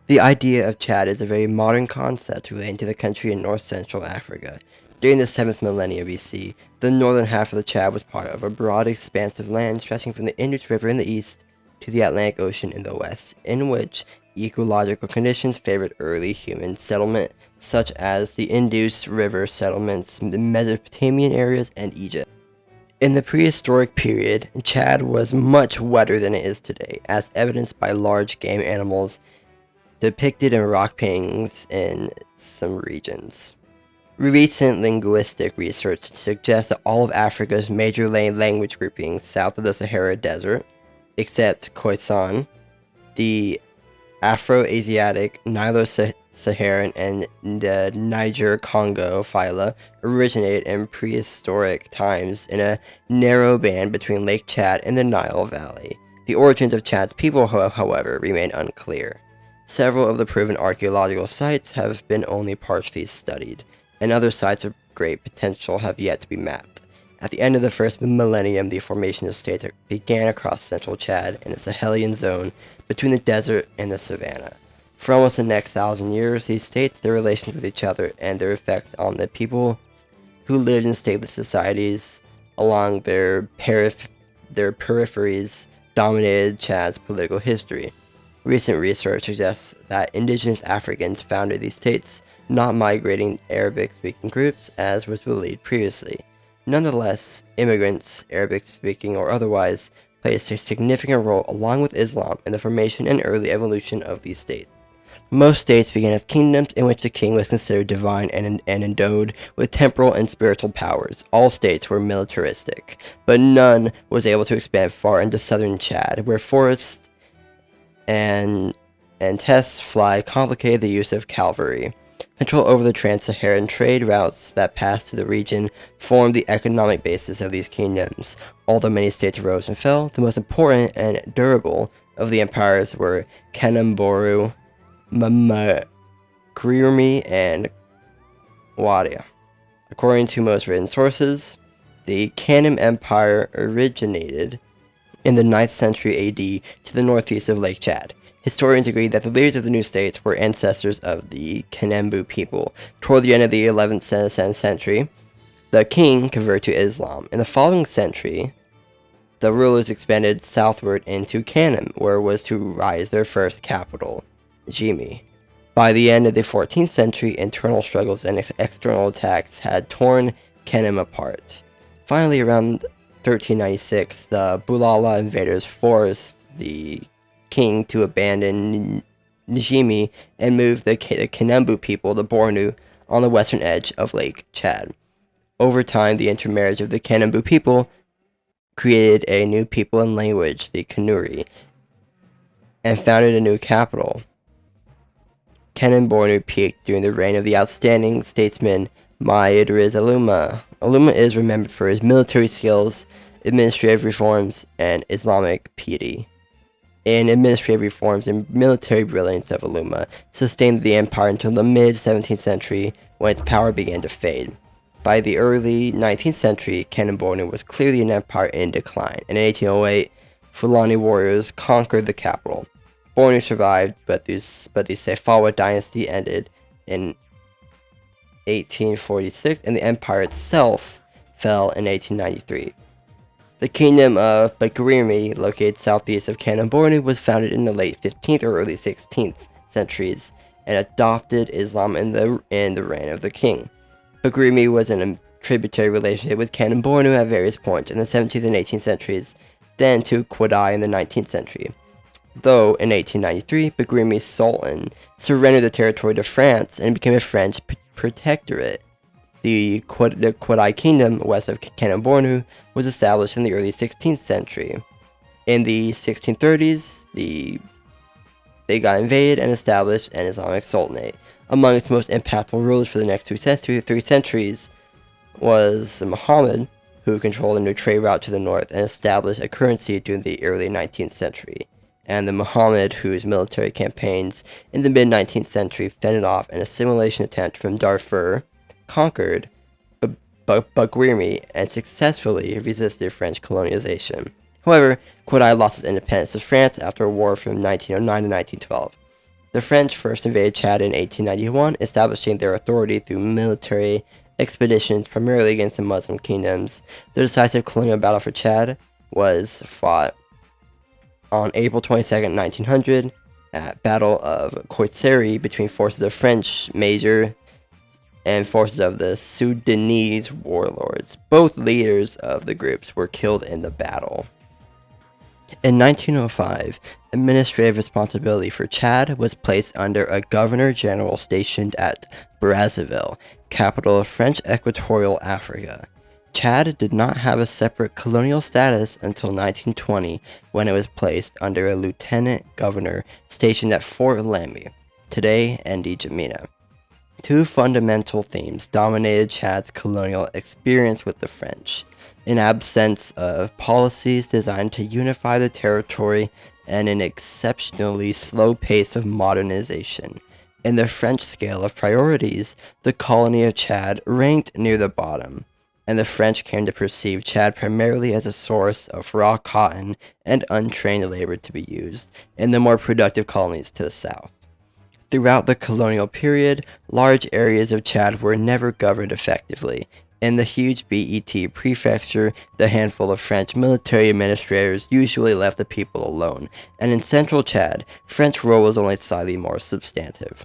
The idea of Chad is a very modern concept relating to the country in north-central Africa. During the 7th millennium BC, the northern half of the Chad was part of a broad expanse of land stretching from the Indus River in the east to the Atlantic Ocean in the west, in which ecological conditions favored early human settlement, such as the Indus River settlements in the Mesopotamian areas and Egypt. In the prehistoric period, Chad was much wetter than it is today, as evidenced by large game animals depicted in rock paintings in some regions. Recent linguistic research suggests that all of Africa's major language groupings south of the Sahara Desert, except Khoisan, the Afro-Asiatic, Nilo-Saharan, and the Niger-Congo phyla, originated in prehistoric times in a narrow band between Lake Chad and the Nile Valley. The origins of Chad's people, however, remain unclear. Several of the proven archaeological sites have been only partially studied, and other sites of great potential have yet to be mapped. At the end of the first millennium, the formation of states began across central Chad and the Sahelian zone between the desert and the savanna. For almost the next 1,000 years, these states, their relations with each other, and their effects on the people who lived in stateless societies along their peripheries dominated Chad's political history. Recent research suggests that indigenous Africans founded these states, not migrating Arabic-speaking groups, as was believed previously. Nonetheless, immigrants, Arabic-speaking or otherwise, played a significant role along with Islam in the formation and early evolution of these states. Most states began as kingdoms in which the king was considered divine and endowed with temporal and spiritual powers. All states were militaristic, but none was able to expand far into southern Chad, where forests and tests fly complicated the use of cavalry. Control over the trans-Saharan trade routes that passed through the region formed the economic basis of these kingdoms. Although many states rose and fell, the most important and durable of the empires were Kanemboru, Magirmi, and Wadia. According to most written sources, the Kanem Empire originated in the 9th century AD to the northeast of Lake Chad. Historians agree that the leaders of the new states were ancestors of the Kanembu people. Toward the end of the 11th century, the king converted to Islam. In the following century, the rulers expanded southward into Kanem, where was to rise their first capital, Jimmy. By the end of the 14th century, internal struggles and external attacks had torn Kanem apart. Finally, around 1396, the Bulala invaders forced the king to abandon Njimi and move the Kanembu people to Bornu on the western edge of Lake Chad. Over time, the intermarriage of the Kanembu people created a new people and language, the Kanuri, and founded a new capital. Kanem-Bornu peaked during the reign of the outstanding statesman Idris Aluma. Aluma is remembered for his military skills, administrative reforms, and Islamic piety. In administrative reforms and military brilliance of Aluma sustained the empire until the mid-17th century, when its power began to fade. By the early 19th century, Kanem-Bornu was clearly an empire in decline, and in 1808, Fulani warriors conquered the capital. Bornu survived, but the Sefawa dynasty ended in 1846, and the empire itself fell in 1893. The kingdom of Bagirmi, located southeast of Kanem-Bornu, was founded in the late 15th or early 16th centuries and adopted Islam in the reign of the king. Bagirmi was in a tributary relationship with Kanem-Bornu at various points in the 17th and 18th centuries, then to Quadai in the 19th century. Though in 1893, Bagirmi's sultan surrendered the territory to France and became a French protectorate. The Quadai Kingdom, west of Kanem-Bornu, was established in the early 16th century. In the 1630s, they got invaded and established an Islamic sultanate. Among its most impactful rulers for the next three centuries was Muhammad, who controlled a new trade route to the north and established a currency during the early 19th century, and the Muhammad whose military campaigns in the mid-19th century fended off an assimilation attempt from Darfur, conquered Bagirmi, and successfully resisted French colonization. However, Quadai lost its independence to France after a war from 1909 to 1912. The French first invaded Chad in 1891, establishing their authority through military expeditions primarily against the Muslim kingdoms. The decisive colonial battle for Chad was fought on April 22nd, 1900, at Battle of Koitsari between forces of French major and forces of the Sudanese warlords. Both leaders of the groups were killed in the battle. In 1905, administrative responsibility for Chad was placed under a governor-general stationed at Brazzaville, capital of French Equatorial Africa. Chad did not have a separate colonial status until 1920, when it was placed under a lieutenant governor stationed at Fort Lamy, today N'Djamena. Two fundamental themes dominated Chad's colonial experience with the French: an absence of policies designed to unify the territory and an exceptionally slow pace of modernization. In the French scale of priorities, the colony of Chad ranked near the bottom, and the French came to perceive Chad primarily as a source of raw cotton and untrained labor to be used in the more productive colonies to the south. Throughout the colonial period, large areas of Chad were never governed effectively. In the huge BET prefecture, the handful of French military administrators usually left the people alone, and in central Chad, French rule was only slightly more substantive.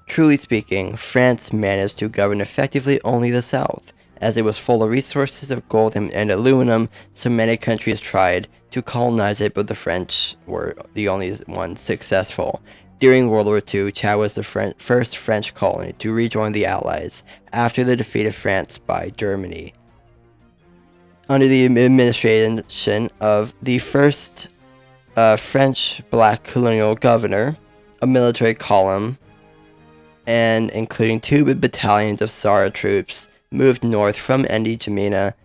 Truly speaking, France managed to govern effectively only the south, as it was full of resources of gold and aluminum, so many countries tried to colonize it, but the French were the only ones successful. During World War II, Chad was the first French colony to rejoin the Allies after the defeat of France by Germany. Under the administration of the first French black colonial governor, a military column, and including 2 battalions of SARA troops, moved north from N'Djamena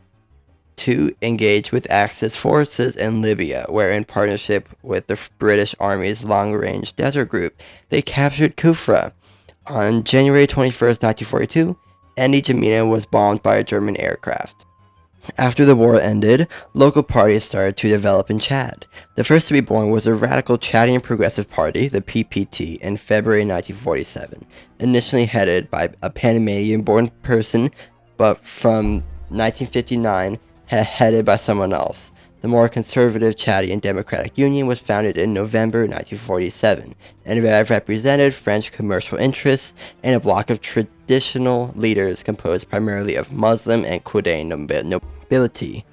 to engage with Axis forces in Libya, where in partnership with the British Army's long-range desert group, they captured Kufra. On January 21st, 1942, N'Djamena was bombed by a German aircraft. After the war ended, local parties started to develop in Chad. The first to be born was the radical Chadian Progressive Party, the PPT, in February 1947, initially headed by a Panamanian-born person, but from 1959, headed by someone else. The more conservative Chadian Democratic Union was founded in November 1947 and represented French commercial interests and a bloc of traditional leaders composed primarily of Muslim and Quaday nobility.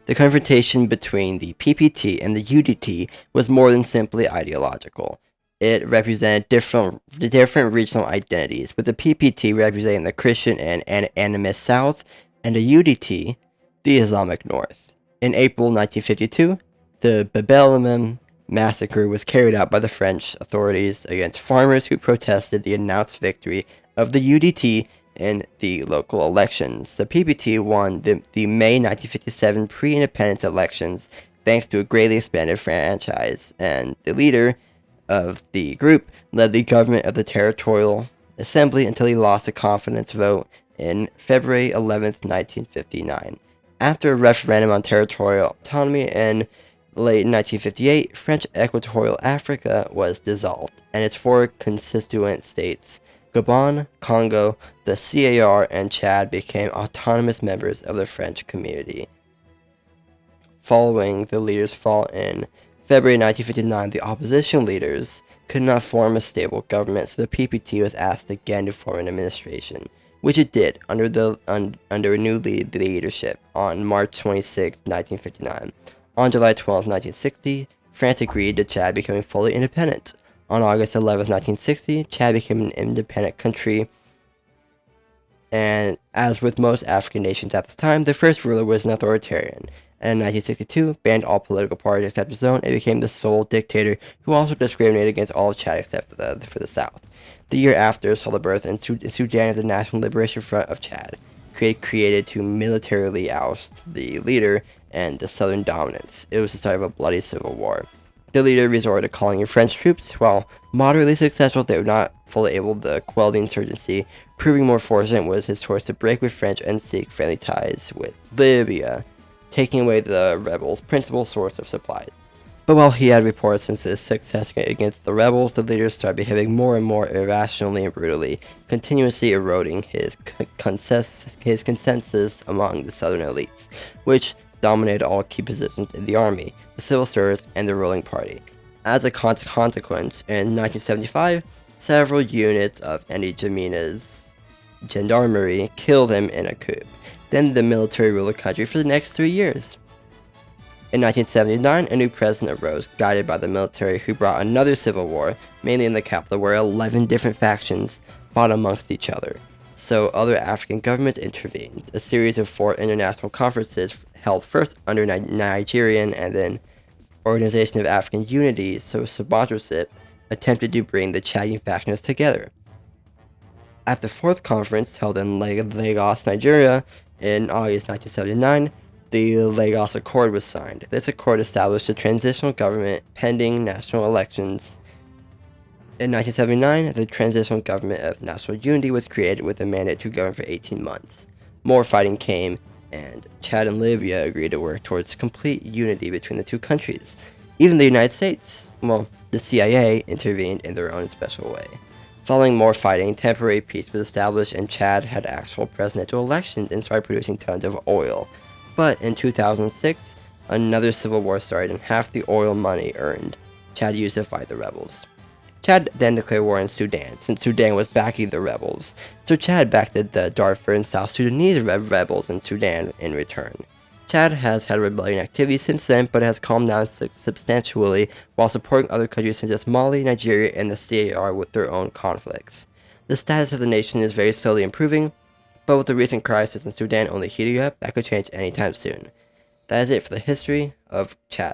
The confrontation between the PPT and the UDT was more than simply ideological. It represented different regional identities, with the PPT representing the Christian and animist South, and the UDT the Islamic North. In April 1952, the Bab el-Mandeb massacre was carried out by the French authorities against farmers who protested the announced victory of the UDT in the local elections. The PPT won the May 1957 pre-independence elections thanks to a greatly expanded franchise, and the leader of the group led the government of the Territorial Assembly until he lost a confidence vote in February 11, 1959. After a referendum on territorial autonomy in late 1958, French Equatorial Africa was dissolved, and its 4 constituent states, Gabon, Congo, the CAR, and Chad, became autonomous members of the French community. Following the leader's fall in February 1959, the opposition leaders could not form a stable government, so the PPT was asked again to form an administration, which it did under a new leadership on March 26, 1959. On July 12, 1960, France agreed to Chad becoming fully independent. On August 11, 1960, Chad became an independent country, and as with most African nations at this time, the first ruler was an authoritarian, and in 1962, banned all political parties except his own, and became the sole dictator who also discriminated against all of Chad except for the South. The year after saw the birth in Sudan of the National Liberation Front of Chad, created to militarily oust the leader and the southern dominance. It was the start of a bloody civil war. The leader resorted to calling in French troops. While moderately successful, they were not fully able to quell the insurgency. Proving more fortunate was his choice to break with French and seek friendly ties with Libya, taking away the rebels' principal source of supplies. But while he had reports since his success against the rebels, the leaders started behaving more and more irrationally and brutally, continuously eroding his consensus among the southern elites, which dominated all key positions in the army, the civil service, and the ruling party. As a consequence, in 1975, several units of N'Djamina's gendarmerie killed him in a coup. Then the military ruled the country for the next 3 years. In 1979, a new president arose, guided by the military, who brought another civil war, mainly in the capital, where 11 different factions fought amongst each other. So other African governments intervened. A series of 4 international conferences held first under Nigerian and then Organization of African Unity, so sponsorship, attempted to bring the Chadian factions together. At the 4th conference, held in Lagos, Nigeria, in August 1979, the Lagos Accord was signed. This accord established a transitional government pending national elections. In 1979, the Transitional Government of National Unity was created with a mandate to govern for 18 months. More fighting came, and Chad and Libya agreed to work towards complete unity between the two countries. Even the United States, the CIA, intervened in their own special way. Following more fighting, temporary peace was established, and Chad had actual presidential elections and started producing tons of oil. But in 2006, another civil war started, and half the oil money earned, Chad used to fight the rebels. Chad then declared war on Sudan, since Sudan was backing the rebels. So Chad backed the Darfur and South Sudanese rebels in Sudan in return. Chad has had rebellion activity since then, but has calmed down substantially while supporting other countries such as Mali, Nigeria, and the CAR with their own conflicts. The status of the nation is very slowly improving, but with the recent crisis in Sudan only heating up, that could change anytime soon. That is it for the history of Chad.